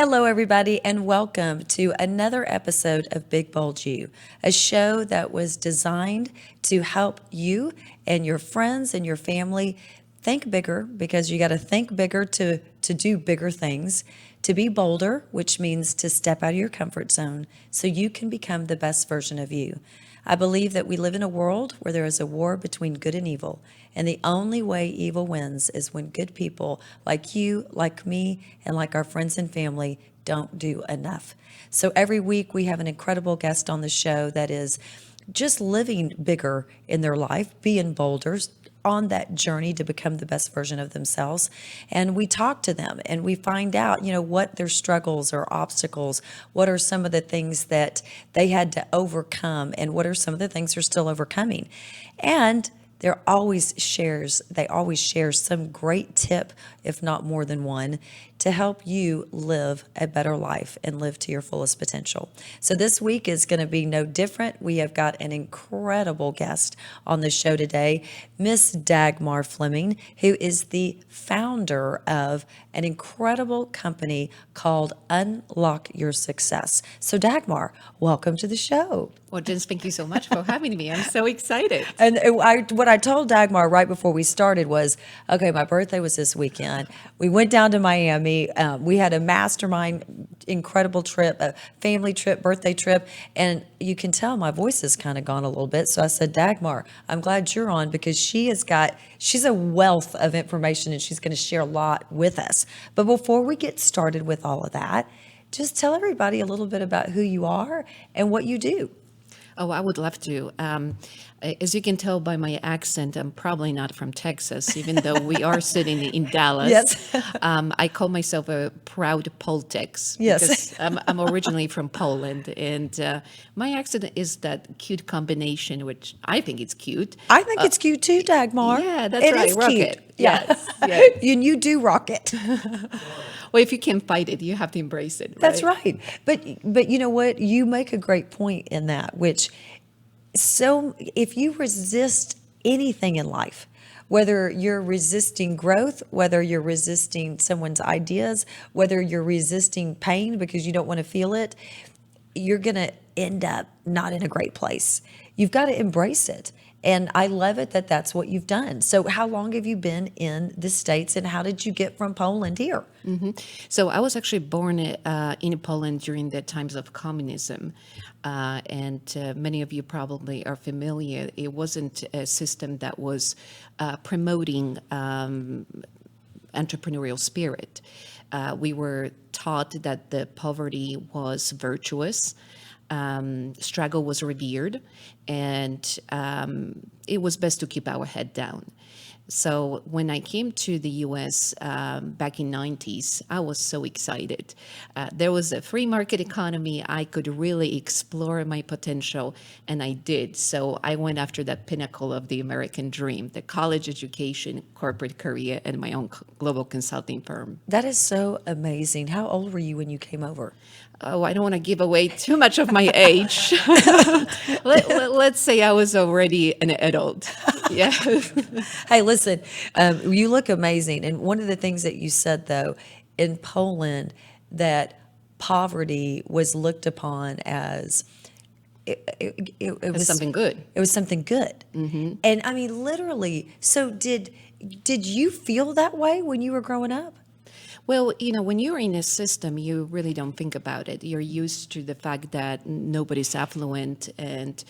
Hello, everybody, and welcome to another episode of Big Bold You, a show that was designed to help you and your friends and your family think bigger, because you got to think bigger to do bigger things, to be bolder, which means to step out of your comfort zone so you can become the best version of you. I believe that we live in a world where there is a war between good and evil, and the only way evil wins is when good people like you, like me, and like our friends and family don't do enough. So every week we have an incredible guest on the show that is just living bigger in their life, being bolder, on that journey to become the best version of themselves. And we talk to them and we find out, what their struggles or obstacles, what are some of the things that they had to overcome, and what are some of the things they're still overcoming. And they always share some great tip, if not more than one, to help you live a better life and live to your fullest potential. So this week is going to be no different. We have got an incredible guest on the show today, Miss Dagmar Fleming, who is the founder of an incredible company called Unlock Your Success. So Dagmar, welcome to the show. Well, Jens, thank you so much for having me. I'm so excited. And what I told Dagmar right before we started was, okay, my birthday was this weekend. We went down to Miami. We had a mastermind, incredible trip, a family trip, birthday trip. And you can tell my voice has kind of gone a little bit. So I said, Dagmar, I'm glad you're on, because she's a wealth of information and she's going to share a lot with us. But before we get started with all of that, just tell everybody a little bit about who you are and what you do. Oh, I would love to. As you can tell by my accent, I'm probably not from Texas, even though we are sitting in Dallas. Yes. I call myself a proud Poltex. Yes. Because I'm originally from Poland, and my accent is that cute combination, which I think it's cute. I think it's cute too, Dagmar. Yeah, that's it right. Is rock cute. it. Yeah. Yes. And you do rock it. Well, if you can fight it, you have to embrace it. Right? That's right. But you know what? You make a great point in that, so if you resist anything in life, whether you're resisting growth, whether you're resisting someone's ideas, whether you're resisting pain because you don't want to feel it, you're going to end up not in a great place. You've got to embrace it. And I love it that that's what you've done. So how long have you been in the States, and how did you get from Poland here? Mm-hmm. So I was actually born in Poland during the times of communism. And many of you probably are familiar. It wasn't a system that was promoting entrepreneurial spirit. We were taught that the poverty was virtuous. Struggle was revered, and it was best to keep our head down. So when I came to the U.S. Back in 90s, I was so excited. There was a free market economy. I could really explore my potential, and I did. So I went after that pinnacle of the American dream, the college education, corporate career, and my own global consulting firm. That is so amazing. How old were you when you came over? Oh, I don't want to give away too much of my age. Let's say I was already an adult. Yeah. Hey, listen, you look amazing. And one of the things that you said, though, in Poland, that poverty was looked upon as it was something good. It was something good. Mm-hmm. And I mean, literally. So did you feel that way when you were growing up? Well, when you're in a system, you really don't think about it. You're used to the fact that nobody's affluent, and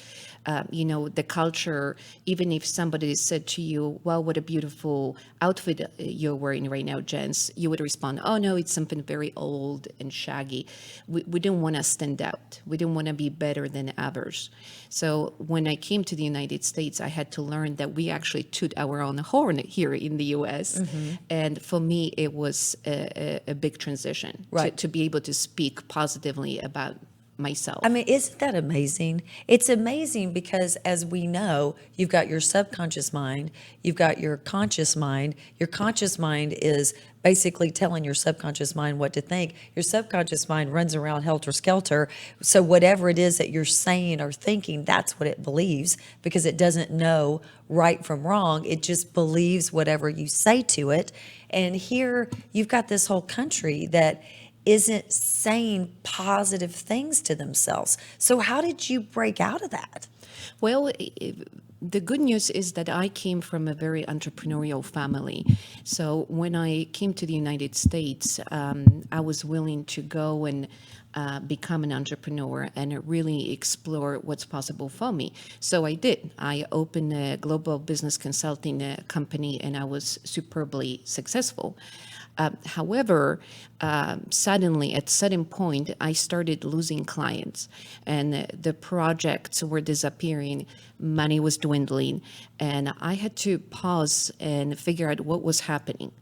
the culture. Even if somebody said to you, "Well, what a beautiful outfit you're wearing right now, Jens," you would respond, "Oh no, it's something very old and shaggy." We didn't want to stand out. We didn't want to be better than others. So when I came to the United States, I had to learn that we actually toot our own horn here in the U.S. Mm-hmm. And for me, it was a big transition, right, to be able to speak positively about myself. I mean, isn't that amazing? It's amazing because, as we know, you've got your subconscious mind, you've got your conscious mind. Your conscious mind is basically telling your subconscious mind what to think. Your subconscious mind runs around helter-skelter. So whatever it is that you're saying or thinking, that's what it believes, because it doesn't know right from wrong. It just believes whatever you say to it. And here you've got this whole country that isn't saying positive things to themselves. So how did you break out of that? Well, the good news is that I came from a very entrepreneurial family. So when I came to the United States, I was willing to go and become an entrepreneur and really explore what's possible for me. So I did. I opened a global business consulting company, and I was superbly successful. However, suddenly at certain point, I started losing clients, and the projects were disappearing, money was dwindling, and I had to pause and figure out what was happening.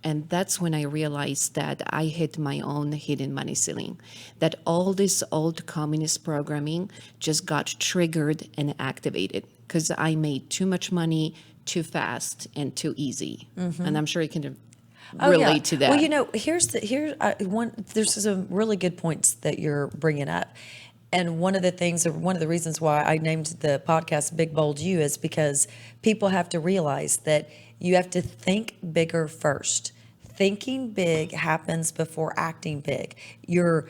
And that's when I realized that I hit my own hidden money ceiling, that all this old communist programming just got triggered and activated because I made too much money too fast and too easy. And I'm sure you can relate to that. Well, there's some really good points that you're bringing up. And one of the reasons why I named the podcast Big Bold You is because people have to realize that you have to think bigger first. Thinking big happens before acting big. Your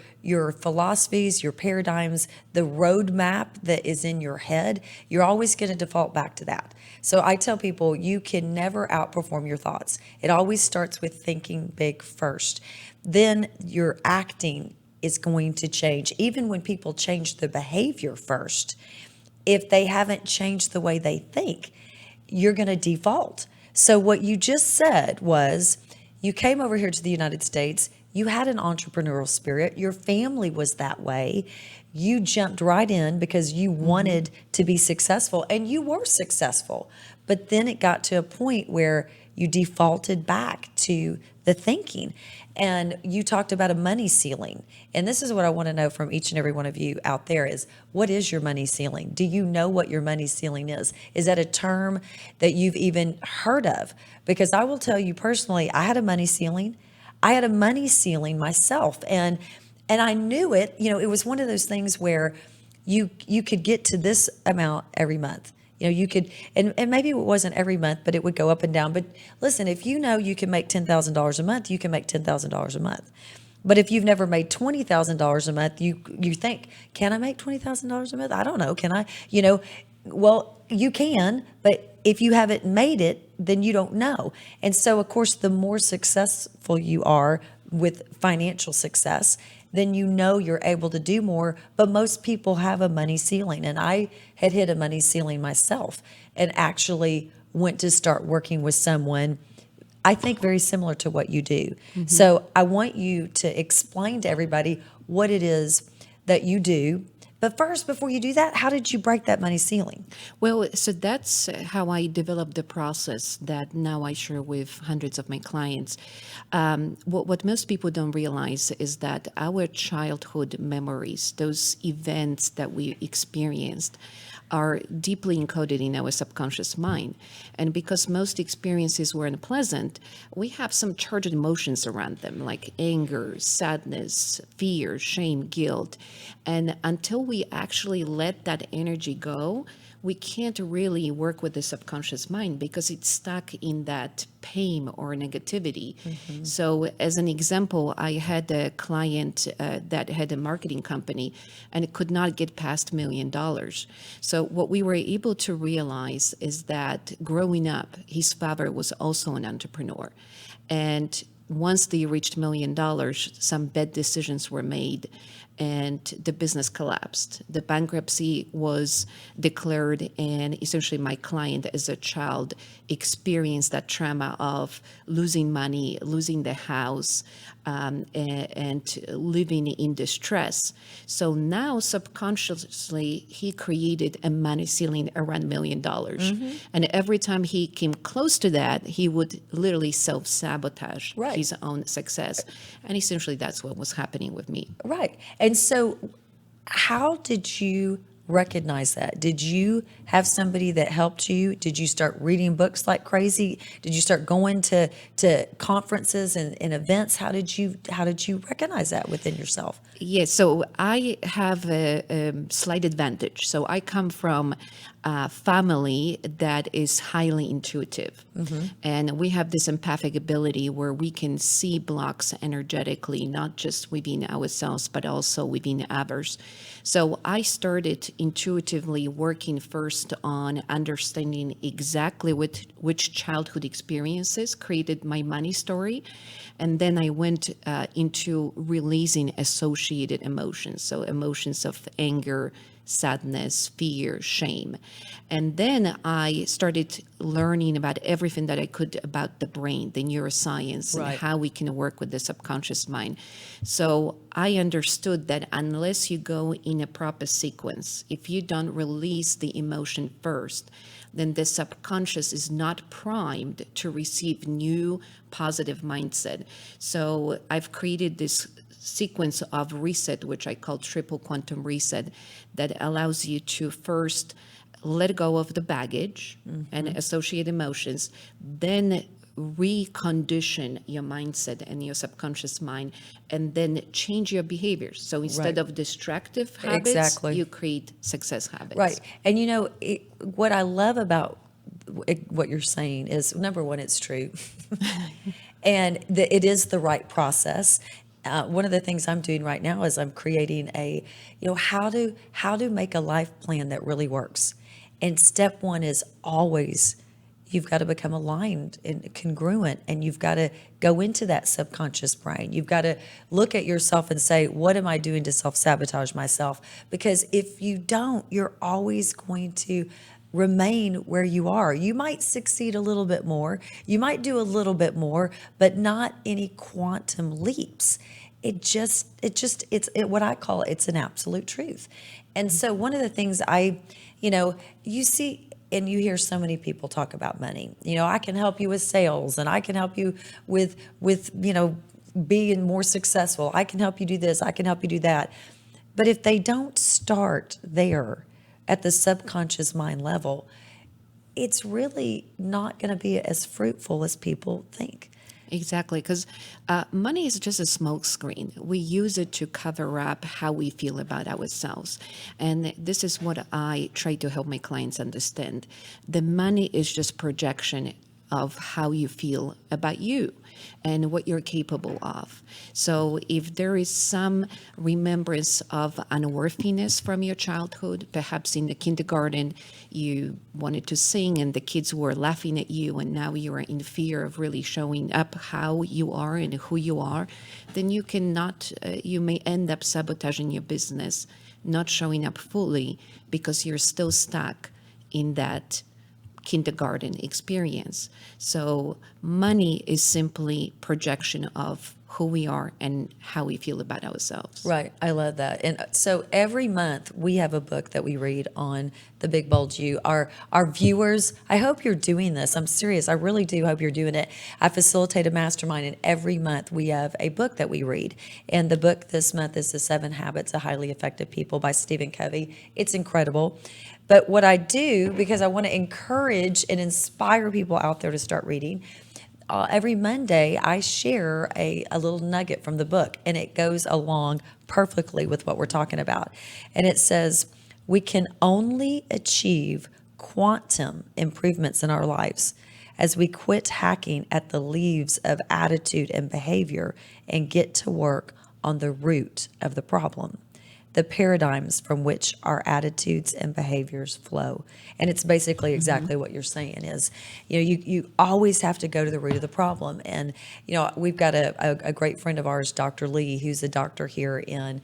philosophies, your paradigms, the roadmap that is in your head, you're always going to default back to that. So I tell people you can never outperform your thoughts. It always starts with thinking big first. Then your acting is going to change. Even when people change the behavior first, if they haven't changed the way they think, you're going to default. So what you just said was, you came over here to the United States. You had an entrepreneurial spirit. Your family was that way. You jumped right in because you wanted to be successful, and you were successful. But then it got to a point where you defaulted back to the thinking. And you talked about a money ceiling. And this is what I want to know from each and every one of you out there is, what is your money ceiling? Do you know what your money ceiling is? Is that a term that you've even heard of? Because I will tell you personally, I had a money ceiling. I had a money ceiling myself. And I knew it. It was one of those things where you could get to this amount every month. You could, and maybe it wasn't every month, but it would go up and down. But listen, if you know you can make $10,000 a month, you can make $10,000 a month. But if you've never made $20,000 a month, you think, can I make $20,000 a month? I don't know. Can I? Well, you can, but if you haven't made it, then you don't know. And so, of course, the more successful you are with financial success, then you're able to do more. But most people have a money ceiling. And I had hit a money ceiling myself and actually went to start working with someone, I think, very similar to what you do. So I want you to explain to everybody what it is that you do. But first, before you do that, how did you break that money ceiling? Well, so that's how I developed the process that now I share with hundreds of my clients. What most people don't realize is that our childhood memories, those events that we experienced, are deeply encoded in our subconscious mind. And because most experiences were unpleasant, we have some charged emotions around them, like anger, sadness, fear, shame, guilt. And until we actually let that energy go, we can't really work with the subconscious mind because it's stuck in that pain or negativity. So as an example, I had a client that had a marketing company and it could not get past $1 million. So what we were able to realize is that growing up, his father was also an entrepreneur. And once they reached $1 million, some bad decisions were made and the business collapsed. The bankruptcy was declared, and essentially my client as a child experienced that trauma of losing money, losing the house, and living in distress. So now subconsciously, he created a money ceiling around $1 million. And every time he came close to that, he would literally self-sabotage his own success. And essentially that's what was happening with me. Right. And so how did you recognize that? Did you have somebody that helped you? Did you start reading books like crazy? Did you start going to conferences and events? How did you recognize that within yourself? Yes, so I have a slight advantage. So I come from family that is highly intuitive. And we have this empathic ability where we can see blocks energetically, not just within ourselves, but also within others. So I started intuitively working first on understanding exactly which childhood experiences created my money story. And then I went into releasing associated emotions. So emotions of anger, sadness, fear, shame. And then I started learning about everything that I could about the brain, the neuroscience, and Right. how we can work with the subconscious mind. So I understood that unless you go in a proper sequence, if you don't release the emotion first, then the subconscious is not primed to receive new positive mindset. So I've created this sequence of reset, which I call triple quantum reset, that allows you to first let go of the baggage and associate emotions, then recondition your mindset and your subconscious mind, and then change your behaviors. So instead Right. of destructive habits, Exactly. you create success habits. Right. And what I love about what you're saying is, number one, it's true. And it is the right process. One of the things I'm doing right now is I'm creating how to make a life plan that really works. And step one is always you've got to become aligned and congruent, and you've got to go into that subconscious brain. You've got to look at yourself and say, what am I doing to self-sabotage myself? Because if you don't, you're always going to remain where you are. You might succeed a little bit more, you might do a little bit more, but not any quantum leaps. What I call it's an absolute truth. And so one of the things you see and you hear so many people talk about money. I can help you with sales, and I can help you with being more successful. I can help you do this, I can help you do that. But if they don't start there at the subconscious mind level, it's really not going to be as fruitful as people think. Exactly, because money is just a smoke screen. We use it to cover up how we feel about ourselves. And this is what I try to help my clients understand. The money is just projection of how you feel about you and what you're capable of. So if there is some remembrance of unworthiness from your childhood, perhaps in the kindergarten you wanted to sing and the kids were laughing at you, and now you are in fear of really showing up how you are and who you are, then you may end up sabotaging your business, not showing up fully because you're still stuck in that kindergarten experience. So money is simply projection of who we are and how we feel about ourselves. Right. I love that. And so every month we have a book that we read on the Big Bold You. Our viewers, I hope you're doing this. I'm serious. I really do hope you're doing it. I facilitate a mastermind, and every month we have a book that we read. And the book this month is The 7 Habits of Highly Effective People by Stephen Covey. It's incredible. But what I do, because I want to encourage and inspire people out there to start reading, every Monday I share a little nugget from the book, and it goes along perfectly with what we're talking about. And it says, we can only achieve quantum improvements in our lives as we quit hacking at the leaves of attitude and behavior and get to work on the root of the problem, the paradigms from which our attitudes and behaviors flow. And it's basically exactly what you're saying is, you always have to go to the root of the problem. And, we've got a great friend of ours, Dr. Lee, who's a doctor here in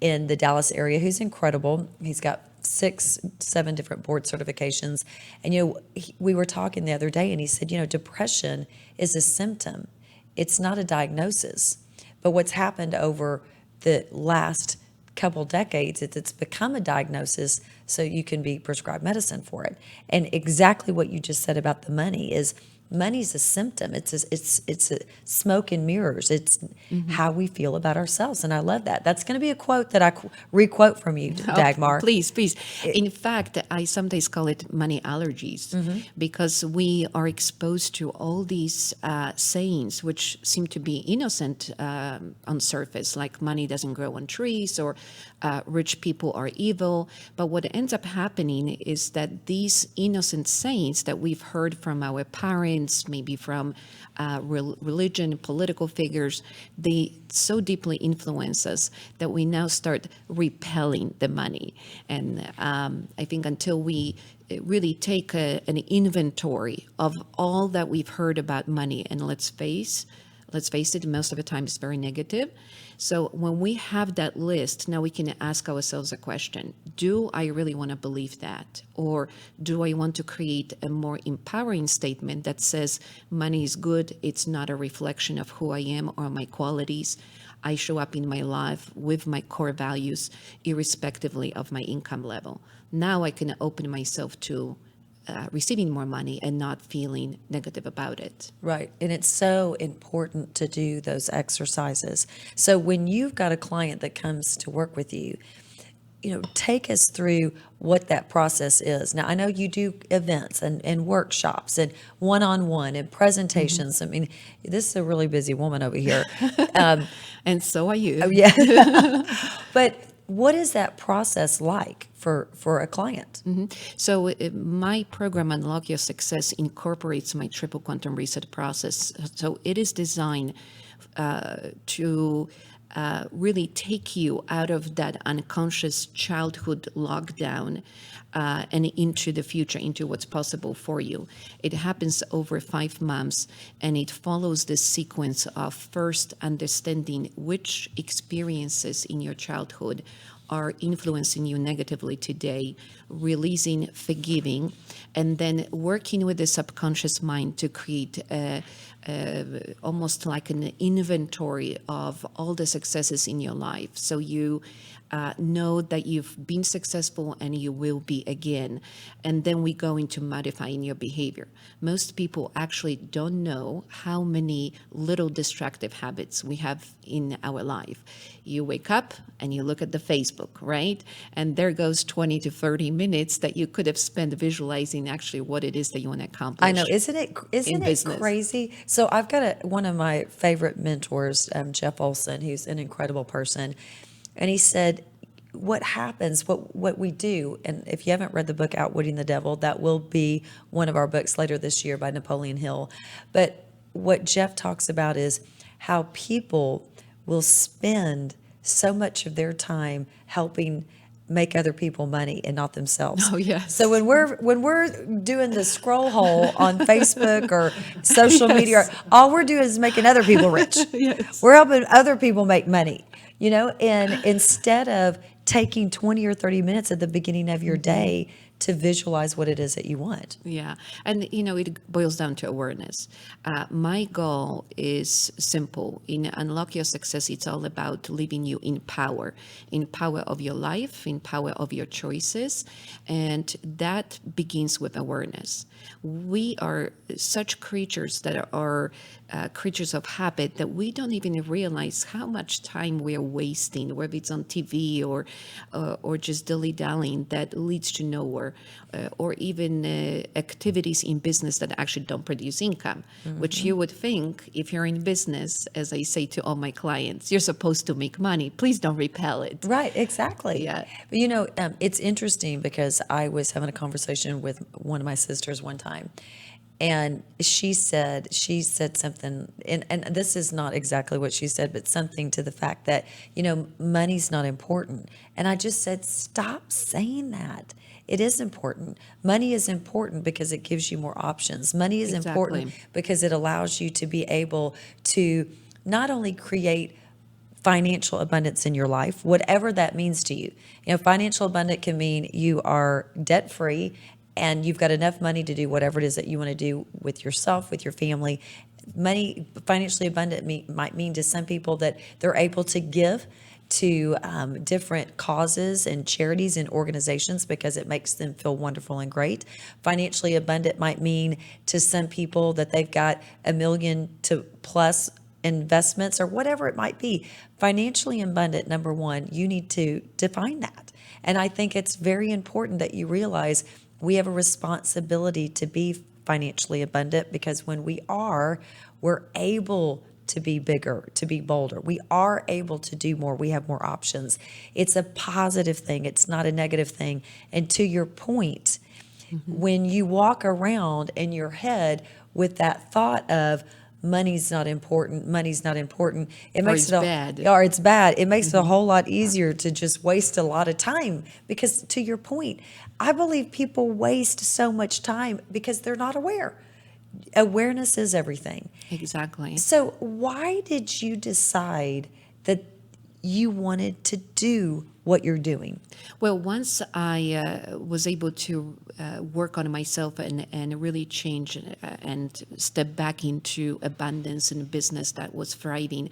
the Dallas area, who's incredible. He's got 6-7 different board certifications. And, we were talking the other day, and he said, depression is a symptom. It's not a diagnosis. But what's happened over the last couple decades, it's become a diagnosis, so you can be prescribed medicine for it. And exactly what you just said about the money is, money's a symptom. It's a smoke and mirrors. It's how we feel about ourselves, and I love that. That's going to be a quote that I requote from you, Dagmar. Please, please. In fact, I sometimes call it money allergies because we are exposed to all these sayings which seem to be innocent on surface, like money doesn't grow on trees or rich people are evil. But what ends up happening is that these innocent sayings that we've heard from our parents, maybe from religion, political figures, they so deeply influence us that we now start repelling the money. And I think until we really take an inventory of all that we've heard about money, and let's face it, most of the time it's very negative. So when we have that list, now we can ask ourselves a question. Do I really want to believe that? Or do I want to create a more empowering statement that says money is good, it's not a reflection of who I am or my qualities. I show up in my life with my core values, irrespectively of my income level. Now I can open myself to receiving more money and not feeling negative about it. Right. And it's so important to do those exercises. So when you've got a client that comes to work with you, take us through what that process is. Now, I know you do events and workshops and one-on-one and presentations. I mean, this is a really busy woman over here. And so are you. Oh, yeah. But what is that process like for a client? So my program, Unlock Your Success, incorporates my triple quantum reset process. So it is designed to really take you out of that unconscious childhood lockdown and into the future, into what's possible for you. It happens over 5 months, and it follows this sequence of first understanding which experiences in your childhood are influencing you negatively today, releasing, forgiving, and then working with the subconscious mind to create almost like an inventory of all the successes in your life. So you know that you've been successful and you will be again. And then we go into modifying your behavior. Most people actually don't know how many little destructive habits we have in our life. You wake up and you look at the Facebook, right? And there goes 20 to 30 minutes that you could have spent visualizing actually what it is that you want to accomplish. I know, isn't it crazy? So I've got one of my favorite mentors, Jeff Olson, who's an incredible person, and he said, what happens, what we do, and if you haven't read the book Outwitting the Devil, that will be one of our books later this year by Napoleon Hill. But what Jeff talks about is how people will spend so much of their time helping make other people money and not themselves. Oh, yes. So when we're doing the scroll hole on Facebook or social media, all we're doing is making other people rich. Yes. We're helping other people make money, and instead of taking 20 or 30 minutes at the beginning of your day to visualize what it is that you want. Yeah. And, it boils down to awareness. My goal is simple. In Unlock Your Success, it's all about leaving you in power of your life, in power of your choices. And that begins with awareness. We are such creatures that are creatures of habit that we don't even realize how much time we are wasting, whether it's on TV or just dilly-dallying that leads to nowhere, or even activities in business that actually don't produce income, which you would think if you're in business, as I say to all my clients, you're supposed to make money. Please don't repel it. Right, exactly. Yeah. But it's interesting because I was having a conversation with one of my sisters one time, and she said something, and this is not exactly what she said, but something to the fact that, money's not important. And I just said, stop saying that. It is important. Money is important because it gives you more options. Money is important because it allows you to be able to not only create financial abundance in your life, whatever that means to you. Financial abundance can mean you are debt-free and you've got enough money to do whatever it is that you want to do with yourself, with your family. Money, financially abundant might mean to some people that they're able to give to different causes and charities and organizations because it makes them feel wonderful and great. Financially abundant might mean to some people that they've got $1 million to plus investments or whatever it might be. Financially abundant, number one, you need to define that. And I think it's very important that you realize we have a responsibility to be financially abundant, because when we are, we're able to be bigger, to be bolder. We are able to do more. We have more options. It's a positive thing. It's not a negative thing. And to your point, when you walk around in your head with that thought of money's not important, it Or makes it's it bad. or it's bad. It makes it a whole lot easier to just waste a lot of time, because to your point, I believe people waste so much time because they're not aware. Awareness is everything. Exactly. So why did you decide that you wanted to do what you're doing? Well, once I was able to work on myself and really change and step back into abundance and business that was thriving,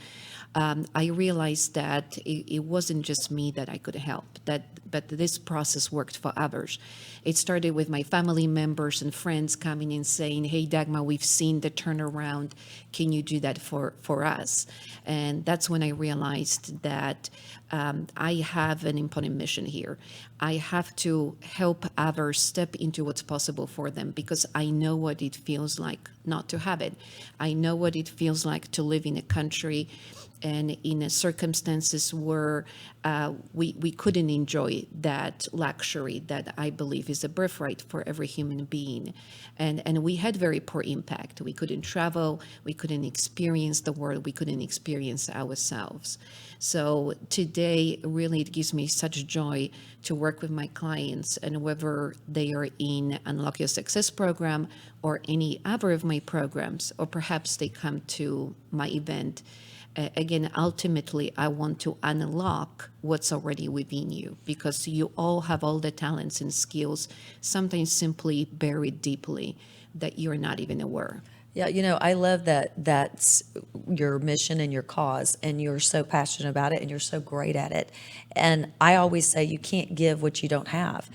I realized that it wasn't just me that I could help, but this process worked for others. It started with my family members and friends coming and saying, "Hey, Dagmar, we've seen the turnaround. Can you do that for us?" And that's when I realized that I have an important mission here. I have to help others step into what's possible for them, because I know what it feels like not to have it. I know what it feels like to live in a country and in circumstances where we couldn't enjoy that luxury that I believe is a birthright for every human being. And we had very poor impact. We couldn't travel, we couldn't experience the world, we couldn't experience ourselves. So today, really, it gives me such joy to work with my clients, and whether they are in Unlock Your Success program or any other of my programs, or perhaps they come to my event. Again, ultimately, I want to unlock what's already within you, because you all have all the talents and skills, sometimes simply buried deeply, that you're not even aware. Yeah, I love that that's your mission and your cause, and you're so passionate about it, and you're so great at it. And I always say you can't give what you don't have.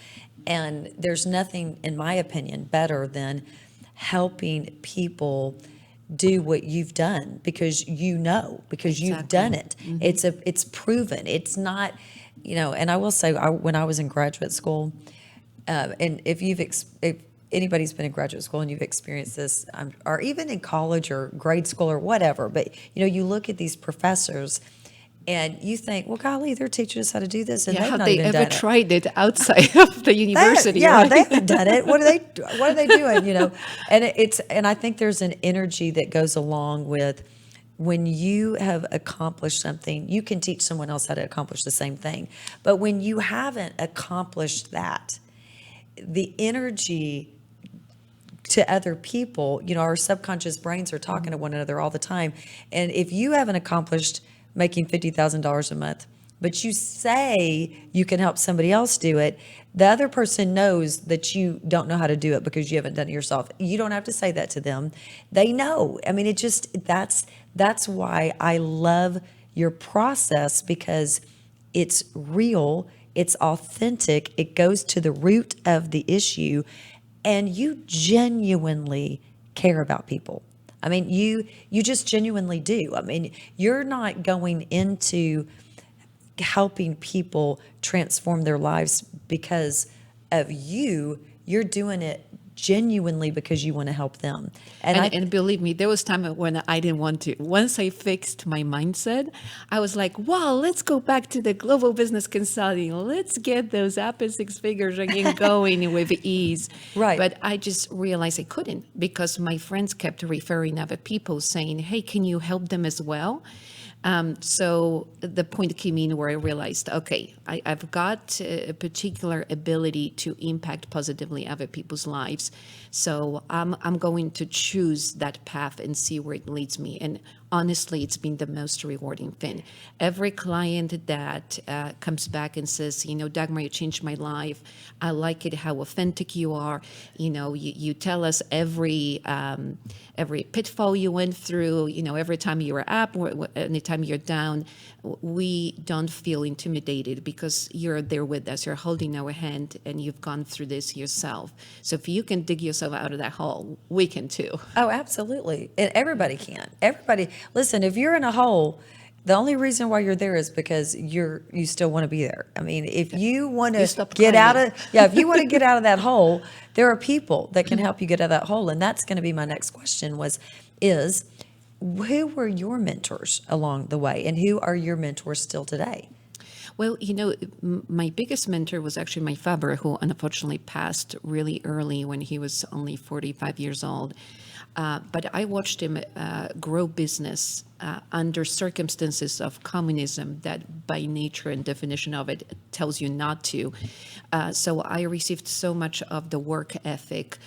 And there's nothing, in my opinion, better than helping people do what you've done, because because you've done it. It's proven. It's not, and I will say, when I was in graduate school, and if anybody's been in graduate school and you've experienced this, or even in college or grade school or whatever, but you look at these professors and you think, well, golly, they're teaching us how to do this, and Yeah, they've have not they even ever done it. tried it outside of the university, Yeah, right? they haven't done it. What are they doing? And I think there's an energy that goes along with when you have accomplished something. You can teach someone else how to accomplish the same thing, but when you haven't accomplished that, the energy to other people, our subconscious brains are talking to one another all the time. And if you haven't accomplished making $50,000 a month, but you say you can help somebody else do it, the other person knows that you don't know how to do it because you haven't done it yourself. You don't have to say that to them. They know. I mean, that's why I love your process, because it's real, it's authentic, it goes to the root of the issue, and you genuinely care about people. I mean, you just genuinely do. I mean, you're not going into helping people transform their lives because of you. You're doing it genuinely because you want to help them. And believe me, there was time when I didn't want to. Once I fixed my mindset, I was like, wow, let's go back to the global business consulting. Let's get those up and six figures again going with ease. Right. But I just realized I couldn't, because my friends kept referring other people saying, hey, can you help them as well? So the point came in where I realized, okay, I've got a particular ability to impact positively other people's lives. So I'm going to choose that path and see where it leads me. And honestly, it's been the most rewarding thing. Every client that comes back and says, Dagmar, you changed my life. I like it how authentic you are. You tell us every pitfall you went through. Every time you were up, or anytime you're down. We don't feel intimidated because you're there with us. You're holding our hand, and you've gone through this yourself. So if you can dig yourself out of that hole, we can too. Oh, absolutely. And everybody can. Everybody, listen, if you're in a hole, the only reason why you're there is because you still want to be there. I mean, if you want You to stop get out crying. of, yeah, if you want to get out of that hole, there are people that can help you get out of that hole. And that's going to be my next question is who were your mentors along the way, and who are your mentors still today? Well, my biggest mentor was actually my father, who unfortunately passed really early when he was only 45 years old. But I watched him grow business under circumstances of communism that by nature and definition of it tells you not to. So I received so much of the work ethic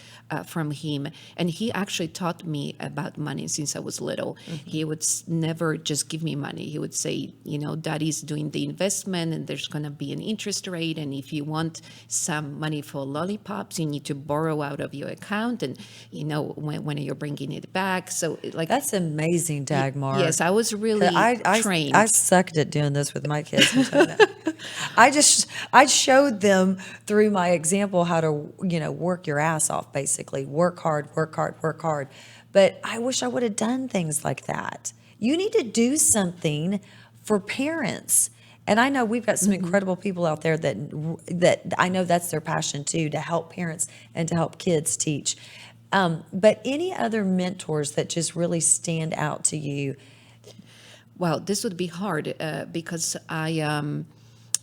from him. And he actually taught me about money since I was little. He would never just give me money. He would say, daddy's doing the investment and there's going to be an interest rate. And if you want some money for lollipops, you need to borrow out of your account. And, when you're bringing it back. So like That's amazing, Dagmar. Yes, I was really trained. I sucked at doing this with my kids. I showed them through my example how to, work your ass off, basically. Work hard, work hard, work hard. But I wish I would have done things like that. You need to do something for parents. And I know we've got some incredible people out there that I know that's their passion too, to help parents and to help kids teach. But any other mentors that just really stand out to you? Well, this would be hard because I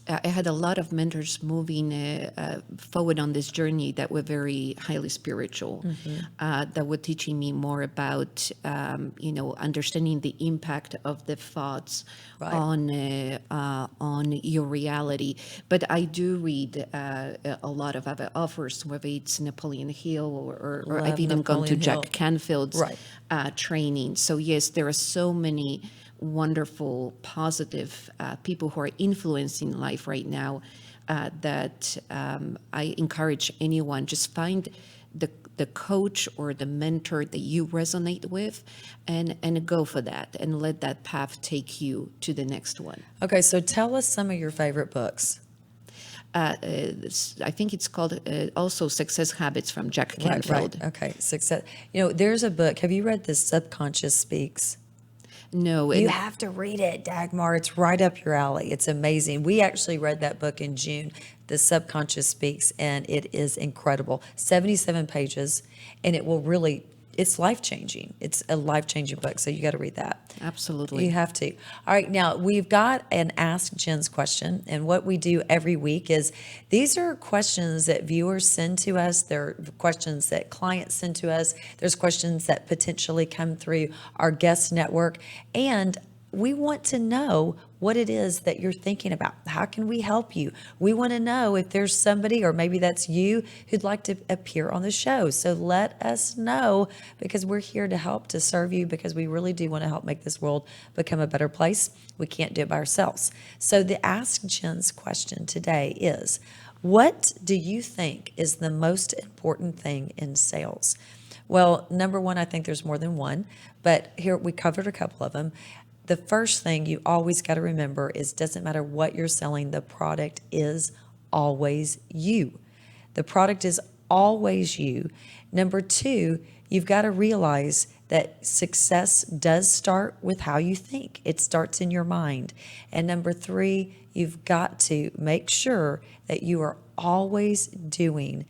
had a lot of mentors moving forward on this journey that were very highly spiritual, that were teaching me more about, understanding the impact of the thoughts Right. on your reality. But I do read a lot of other authors, whether it's Napoleon Hill or Love I've even gone to Napoleon Jack Hill. Canfield's Right. training. So yes, there are so many wonderful, positive people who are influencing life right now that I encourage anyone, just find the coach or the mentor that you resonate with and go for that and let that path take you to the next one. Okay, so tell us some of your favorite books. I think it's called also Success Habits from Jack Canfield. Right. Okay, success. There's a book. Have you read The Subconscious Speaks? No, You have to read it, Dagmar. It's right up your alley. It's amazing. We actually read that book in June, The Subconscious Speaks, and it is incredible. 77 pages, and it's life-changing. It's a life-changing book, so you got to read that. Absolutely. You have to. All right, now we've got an Ask Jen's question, and what we do every week is these are questions that viewers send to us. They're questions that clients send to us. There's questions that potentially come through our guest network, and we want to know what it is that you're thinking about. How can we help you? We want to know if there's somebody, or maybe that's you, who'd like to appear on the show. So let us know, because we're here to help, to serve you, because we really do want to help make this world become a better place. We can't do it by ourselves. So the Ask Jen's question today is, what do you think is the most important thing in sales? Well, number one, I think there's more than one, but here we covered a couple of them. The first thing you always got to remember is, doesn't matter what you're selling, the product is always you. The product is always you. Number two, you've got to realize that success does start with how you think. It starts in your mind. And number three, you've got to make sure that you are always doing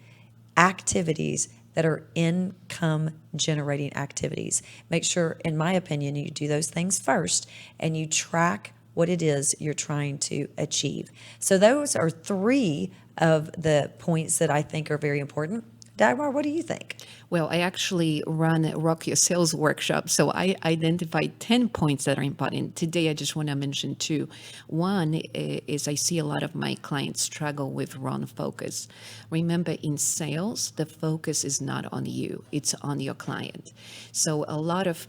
activities that are income generating activities. Make sure, in my opinion, you do those things first and you track what it is you're trying to achieve. So those are three of the points that I think are very important. Dagmar, what do you think? Well, I actually run a Rock Your Sales workshop. So I identified 10 points that are important. Today, I just want to mention two. One is I see a lot of my clients struggle with wrong focus. Remember, in sales, the focus is not on you, it's on your client. So a lot of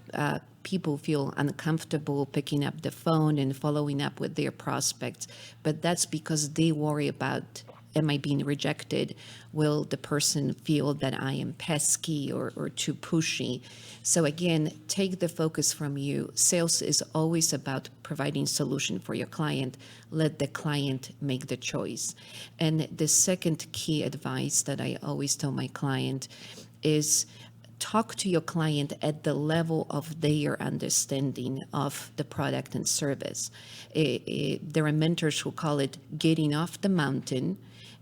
people feel uncomfortable picking up the phone and following up with their prospects, but that's because they worry about, am I being rejected? Will the person feel that I am pesky or too pushy? So again, take the focus from you. Sales is always about providing solution for your client. Let the client make the choice. And the second key advice that I always tell my client is talk to your client at the level of their understanding of the product and service. There are mentors who call it getting off the mountain,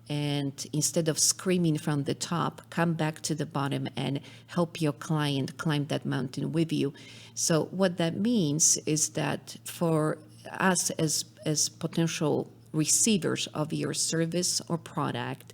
and instead of screaming from the top, come back to the bottom and help your client climb that mountain with you. So what that means is that for us as potential receivers of your service or product,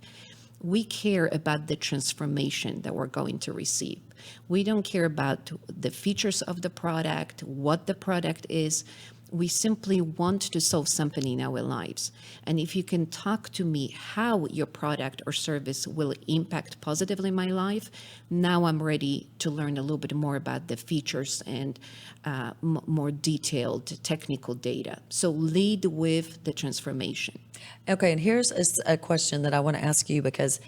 we care about the transformation that we're going to receive. We don't care about the features of the product, what the product is. We simply want to solve something in our lives. And if you can talk to me how your product or service will impact positively my life, now I'm ready to learn a little bit more about the features and more detailed technical data. So lead with the transformation. Okay, and here's a question that I want to ask you, because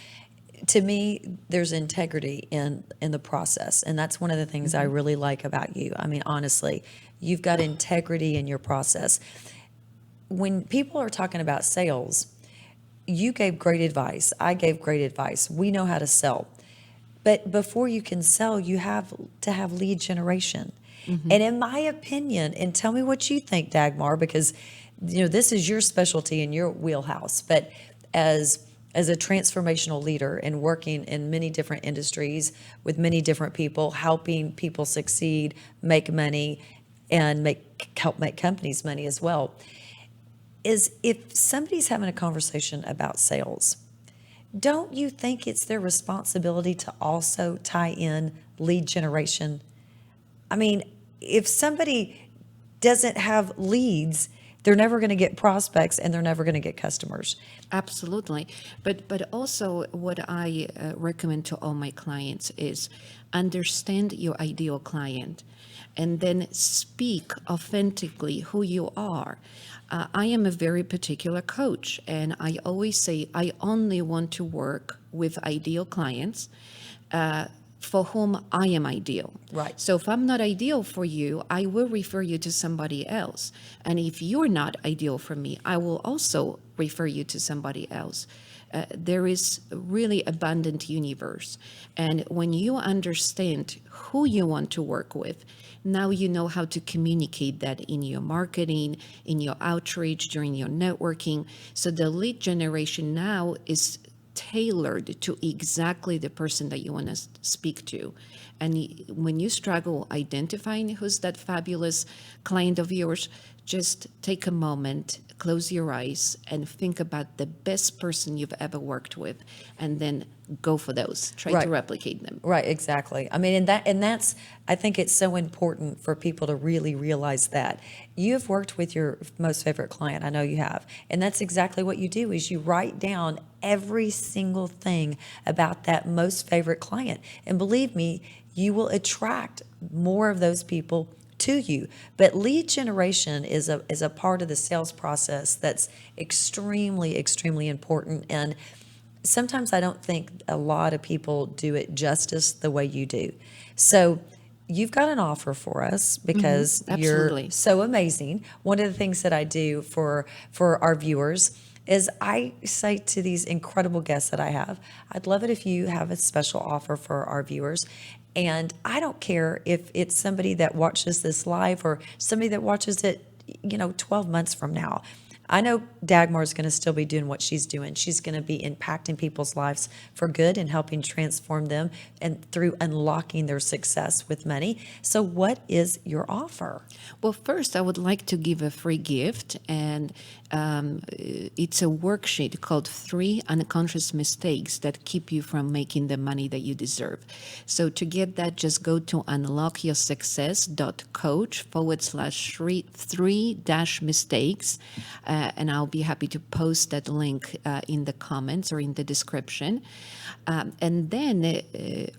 to me, there's integrity in the process, and that's one of the things I really like about you. I mean, honestly, you've got integrity in your process. When people are talking about sales, you gave great advice. I gave great advice. We know how to sell. But before you can sell, you have to have lead generation. And in my opinion, and tell me what you think, Dagmar, because this is your specialty in your wheelhouse, but as a transformational leader and working in many different industries with many different people, helping people succeed, make money, and help make companies money as well, is if somebody's having a conversation about sales, don't you think it's their responsibility to also tie in lead generation? I mean, if somebody doesn't have leads, they're never going to get prospects and they're never going to get customers. Absolutely. But also what I recommend to all my clients is understand your ideal client and then speak authentically who you are. I am a very particular coach, and I always say I only want to work with ideal clients for whom I am ideal. Right. So if I'm not ideal for you, I will refer you to somebody else. And if you're not ideal for me, I will also refer you to somebody else. There is a really abundant universe. And when you understand who you want to work with, now you know how to communicate that in your marketing, in your outreach, during your networking. So the lead generation now is tailored to exactly the person that you want to speak to. And when you struggle identifying who's that fabulous client of yours, just take a moment, close your eyes, and think about the best person you've ever worked with, and then go for those. Try to replicate them. Right, exactly. I mean, and that's, I think it's so important for people to really realize that. You've worked with your most favorite client, I know you have, and that's exactly what you do, is you write down every single thing about that most favorite client. And believe me, you will attract more of those people to you. But lead generation is a part of the sales process that's extremely, extremely important. And sometimes I don't think a lot of people do it justice the way you do. So you've got an offer for us because Absolutely. you're so amazing. One of the things that I do for our viewers is I say to these incredible guests that I have, I'd love it if you have a special offer for our viewers. And I don't care if it's somebody that watches this live or somebody that watches it, 12 months from now. I know Dagmar's going to still be doing what she's doing. She's going to be impacting people's lives for good and helping transform them and through unlocking their success with money. So what is your offer? Well, first, I would like to give a free gift, and it's a worksheet called Three Unconscious Mistakes That Keep You from Making the Money That You Deserve. So to get that, just go to unlockyoursuccess.coach/three-mistakes, and I'll be happy to post that link in the comments or in the description. And then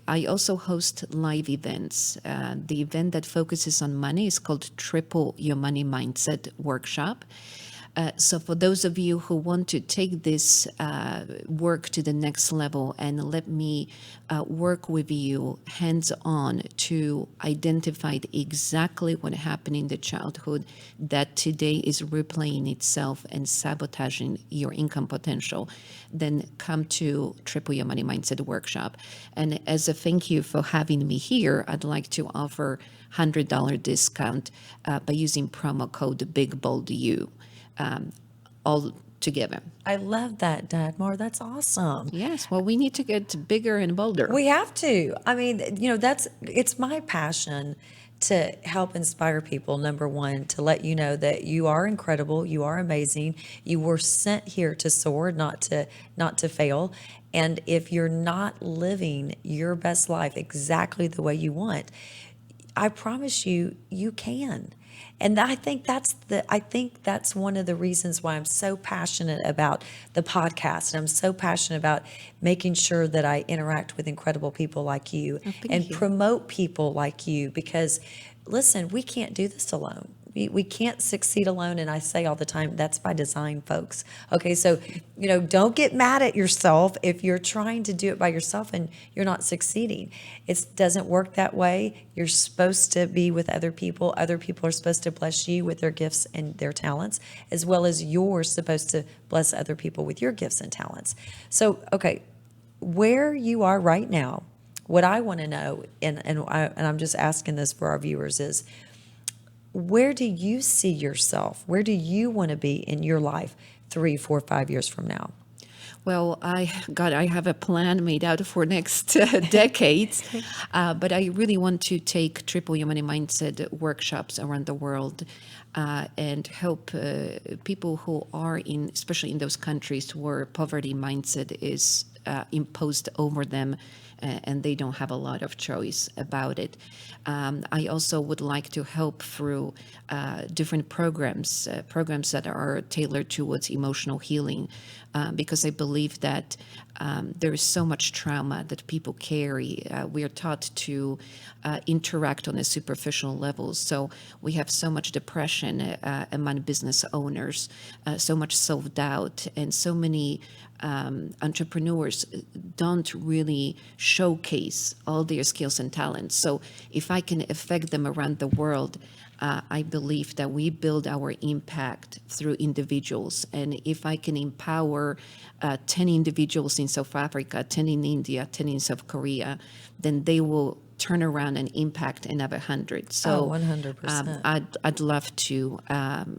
I also host live events. The event that focuses on money is called Triple Your Money Mindset Workshop. So for those of you who want to take this work to the next level and let me work with you hands-on to identify exactly what happened in the childhood that today is replaying itself and sabotaging your income potential, then come to Triple Your Money Mindset Workshop. And as a thank you for having me here, I'd like to offer $100 discount by using promo code BIGBOLDU. All together. I love that, Dagmar. That's awesome. Yes, well, we need to get bigger and bolder. We have to. I mean, it's my passion to help inspire people. Number one, to let you know that you are incredible, you are amazing, you were sent here to soar, not to fail. And if you're not living your best life exactly the way you want, I promise you, you can. And I think that's one of the reasons why I'm so passionate about the podcast. And I'm so passionate about making sure that I interact with incredible people like you and promote people like you, because listen, we can't do this alone. We can't succeed alone. And I say all the time, that's by design, folks. Okay, so, don't get mad at yourself if you're trying to do it by yourself and you're not succeeding. It doesn't work that way. You're supposed to be with other people. Other people are supposed to bless you with their gifts and their talents, as well as you're supposed to bless other people with your gifts and talents. So, okay, where you are right now, what I want to know, and I'm just asking this for our viewers, is where do you see yourself? Where do you want to be in your life 3, 4, 5 years from now? Well, I have a plan made out for next decades, but I really want to take Triple Your Money Mindset workshops around the world and help people who are especially in those countries where poverty mindset is imposed over them, and they don't have a lot of choice about it. I also would like to help through different programs that are tailored towards emotional healing, because I believe that there is so much trauma that people carry. We are taught to interact on a superficial level. So we have so much depression among business owners, so much self-doubt, and so many entrepreneurs don't really showcase all their skills and talents. So if I can affect them around the world, I believe that we build our impact through individuals. And if I can empower 10 individuals in South Africa, 10 in India, 10 in South Korea, then they will turn around and impact another 100. So 100%. I'd love to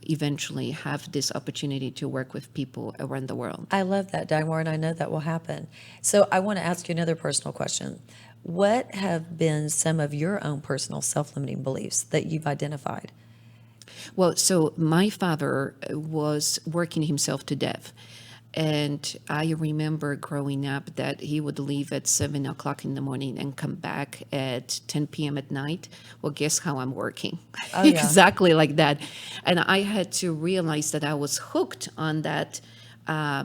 eventually have this opportunity to work with people around the world. I love that, Dagmar, and I know that will happen. So I want to ask you another personal question. What have been some of your own personal self-limiting beliefs that you've identified? Well, so my father was working himself to death. And I remember growing up that he would leave at 7 o'clock in the morning and come back at 10 p.m. at night. Well, guess how I'm working? Oh, yeah. Exactly like that. And I had to realize that I was hooked on that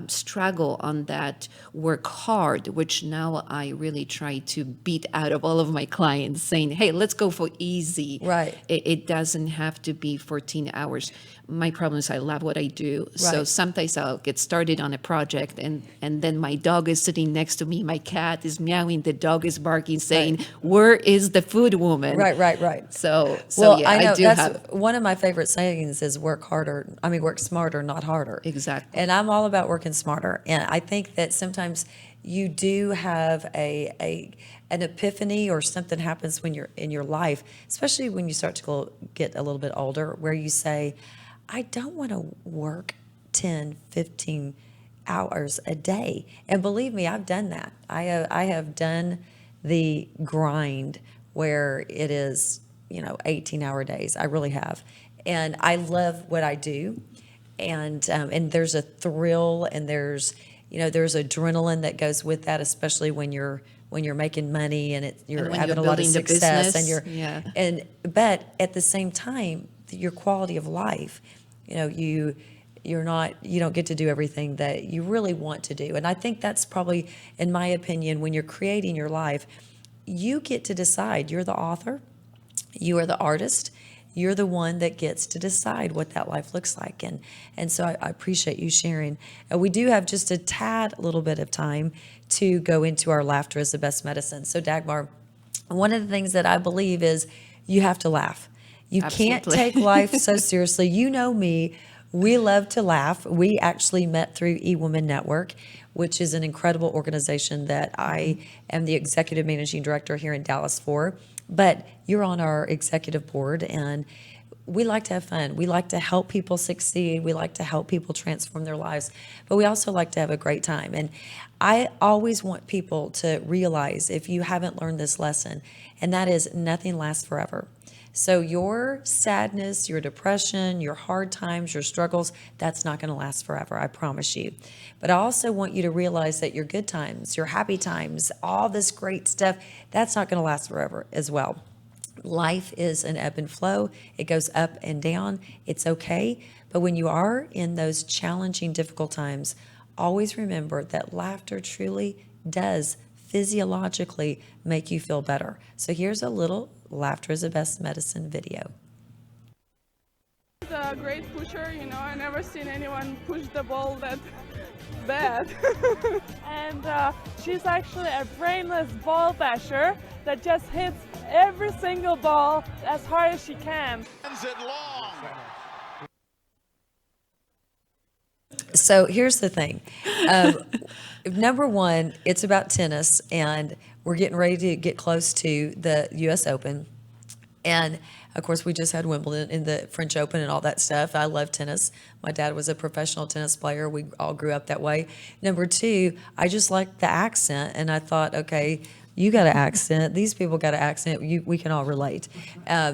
struggle, on that work hard, which now I really try to beat out of all of my clients, saying, hey, let's go for easy. Right. It doesn't have to be 14 hours. My problem is I love what I do. Right. So sometimes I'll get started on a project and then my dog is sitting next to me. My cat is meowing. The dog is barking, saying, where is the food woman? Right. So Well, yeah, I know do that's have. one of my favorite sayings is work smarter, not harder. Exactly. And I'm all about working smarter. And I think that sometimes you do have an epiphany or something happens when you're in your life, especially when you start to get a little bit older, where you say, I don't want to work 10, 15 hours a day. And believe me, I've done that. I have done the grind where it is, 18-hour days. I really have. And I love what I do. And there's a thrill, and there's adrenaline that goes with that, especially when you're making money and you're And when having you're a lot of building the success, and business, yeah. but at the same time, your quality of life, you don't get to do everything that you really want to do. And I think that's probably, in my opinion, when you're creating your life, you get to decide. You're the author, you are the artist, you're the one that gets to decide what that life looks like. And so I appreciate you sharing. We do have just a tad little bit of time to go into our laughter is the best medicine. So Dagmar, one of the things that I believe is you have to laugh. You can't Absolutely. take life so seriously. You know me, we love to laugh. We actually met through eWomen Network, which is an incredible organization that I am the executive managing director here in Dallas for. But you're on our executive board, and we like to have fun. We like to help people succeed. We like to help people transform their lives, but we also like to have a great time. And I always want people to realize, if you haven't learned this lesson, and that is nothing lasts forever. So your sadness, your depression, your hard times, your struggles, that's not going to last forever, I promise you. But I also want you to realize that your good times, your happy times, all this great stuff, that's not going to last forever as well. Life is an ebb and flow. It goes up and down. It's okay. But when you are in those challenging, difficult times, always remember that laughter truly does physiologically make you feel better. So here's a little Laughter is the Best Medicine video. She's a great pusher, I never seen anyone push the ball that bad. And she's actually a brainless ball basher that just hits every single ball as hard as she can. So here's the thing. Number one, it's about tennis, and we're getting ready to get close to the U.S. Open. And of course, we just had Wimbledon and the French Open and all that stuff. I love tennis. My dad was a professional tennis player. We all grew up that way. Number two, I just like the accent, and I thought, okay, you got an accent. These people got an accent. We can all relate.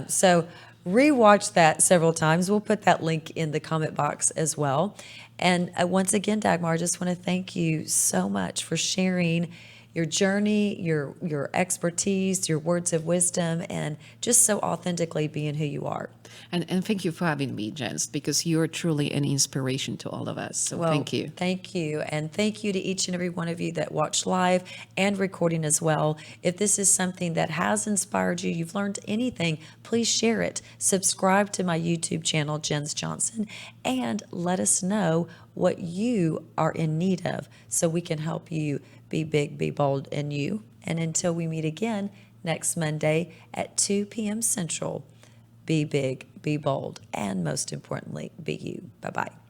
So rewatch that several times. We'll put that link in the comment box as well. And once again, Dagmar, I just want to thank you so much for sharing your journey, your expertise, your words of wisdom, and just so authentically being who you are. And thank you for having me, Jens, because you're truly an inspiration to all of us. So Well, thank you. Thank you. And thank you to each and every one of you that watch live and recording as well. If this is something that has inspired you, you've learned anything, please share it. Subscribe to my YouTube channel, Jens Johnson, and let us know what you are in need of so we can help you be big, be bold in you. And until we meet again next Monday at 2 p.m. Central, be big, be bold, and most importantly, be you. Bye-bye.